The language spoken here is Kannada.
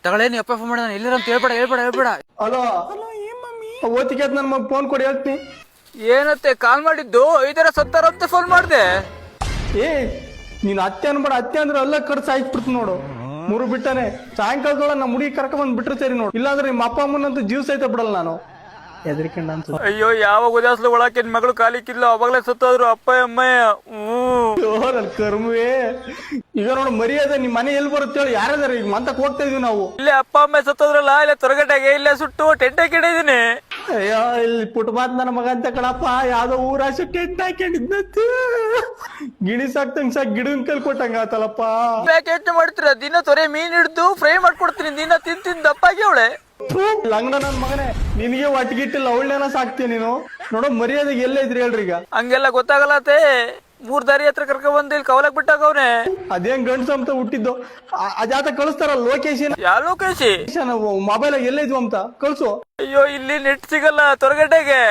ತಗೊಳ್ಳೇ ನೀ ಅಪ್ಪ ಫೋನ್ ಮಾಡಿದ ಎಲ್ಲರ ಅಂತ ಹೇಳ್ಬೇಡ ಹಲೋ ಓತಿಗೆ ನನ್ನ ಮಗ ಫೋನ್ ಕೊಡಿ ಹೇಳ್ತೀನಿ. ಏನತ್ತೆ ಕಾಲ್ ಮಾಡಿದ್ದು ಇದರ ಸತ್ತಾರಂತೆ ಫೋನ್ ಮಾಡ್ದೆ. ಏ ನೀನ್ ಅತ್ತೆ ಅನ್ಬೇಡ, ಅತ್ತೆ ಅಂದ್ರೆ ಎಲ್ಲ ಕಡ್ದು ಸಾಯ್ಬಿಡ್ತು ನೋಡು. ಮೂರು ಬಿಟ್ಟಾನೆ ಸಾಯಂಕಾಲದೊಳ ನಮ್ಮ ಹುಡುಗಿ ಕರ್ಕೊಂಡ್ ಬಿಟ್ರೆ ಸರಿ ನೋಡು, ಇಲ್ಲಾಂದ್ರೆ ನಿಮ್ಮ ಅಪ್ಪ ಅಮ್ಮನಂತೂ ಜೀವ ಸಹಿತ ಬಿಡಲ್ಲ ನಾನು. ಹೆದರಿಕೊಂಡ ಅಂತ ಅಯ್ಯೋ ಯಾವ ಉದಾಸ್ಲು ಒಳಕ್ಕೆ ನಿನ್ ಮಗಳು ಕಾಲಿಕ್ಕಿಲ್ಲ, ಅವಾಗ್ಲೇ ಸತ್ತೋದ್ರು ಅಪ್ಪ ಅಮ್ಮಯ್ಯ. ನನ್ ಕರ್ಮವೇ. ಈಗ ನೋಡು ಮರ್ಯಾದೆ ನಿಮ್ ಮನೆ ಎಲ್ಲಿ ಬರುತ್ತೆ ಹೇಳಿ, ಯಾರದಾರ ಈಗ ಮಂತಕ್ ಹೋಗ್ತಾ ಇದೀವಿ ನಾವು. ಇಲ್ಲೇ ಅಪ್ಪ ಅಮ್ಮ ಸತ್ತೋದ್ರಲ್ಲ, ಇಲ್ಲೇ ತೊರಗಟ್ಟೆಗೆ ಇಲ್ಲೇ ಸುಟ್ಟು ಟೆಂಟ್ ಹಾಕಿಡಿದೀನಿ. ಅಯ್ಯೋ ಇಲ್ಲಿ ಪುಟ್ಬಾತ್ ನನ್ನ ಮಗ ಅಂತ ಕಣಪ್ಪ, ಯಾವ್ದೋ ಊರಾಶು ಟೆಂಟ್ ಹಾಕೊಂಡಿದ್ನಂತ ಗಿಣಿ ಸಾಕ್ತಂಗ್ ಸಾಕ್ ಗಿಡನ್ ಕಲ್ ಕೊಟ್ಟಂಗ ಆತಲ್ಲಪ್ಪ. ಯಾಕೆ ಯೋಚನೆ ಮಾಡ್ತೀರ? ದಿನ ತೊರೆ ಮೀನ್ ಹಿಡ್ದು ಫ್ರೈ ಮಾಡ್ಕೊಡ್ತೀನಿ, ದಿನ ತಿಂದು ದಪ್ಪಾಗಿ ಅವಳೆ. ಲಂಗಡ ನನ್ ಮಗನೇ, ನಿನಗೆ ಒಟ್ಟಿಗಿಟ್ಟಿಲ್ಲ, ಅವಳನ್ನೆಲ್ಲ ಸಾಕ್ತೀನಿ ನೀನು. ನೋಡೋ ಮರ್ಯಾದೆಗೆ ಎಲ್ಲ ಇದ್ರಿ ಹೇಳ್ರಿ ಈಗ. ಹಂಗೆಲ್ಲ ಗೊತ್ತಾಗಲ್ಲತ್ತೆ. 3 ದಾರಿ ಹತ್ರ ಕರ್ಕೊಂಡ್ ಬಂದು ಇಲ್ಲಿ ಕವಲಕ್ ಬಿಟ್ಟಾಗವ್ನೆ. ಅದೇನ್ ಗಂಡ್ಸ ಅಂತ ಹುಟ್ಟಿದ್ದು ಅದಾತ ಕಳಿಸ್ತಾರಲ್ಲ ಲೊಕೇಶನ್. ಯಾವ ಲೊಕೇಶಿ? ಮೊಬೈಲ್ ಎಲ್ಲ ಇದ್ವು ಅಂತ ಕಳ್ಸು. ಅಯ್ಯೋ ಇಲ್ಲಿ ನೆಟ್ ಸಿಗಲ್ಲ ತೊರಗಟ್ಟೆಗೆ.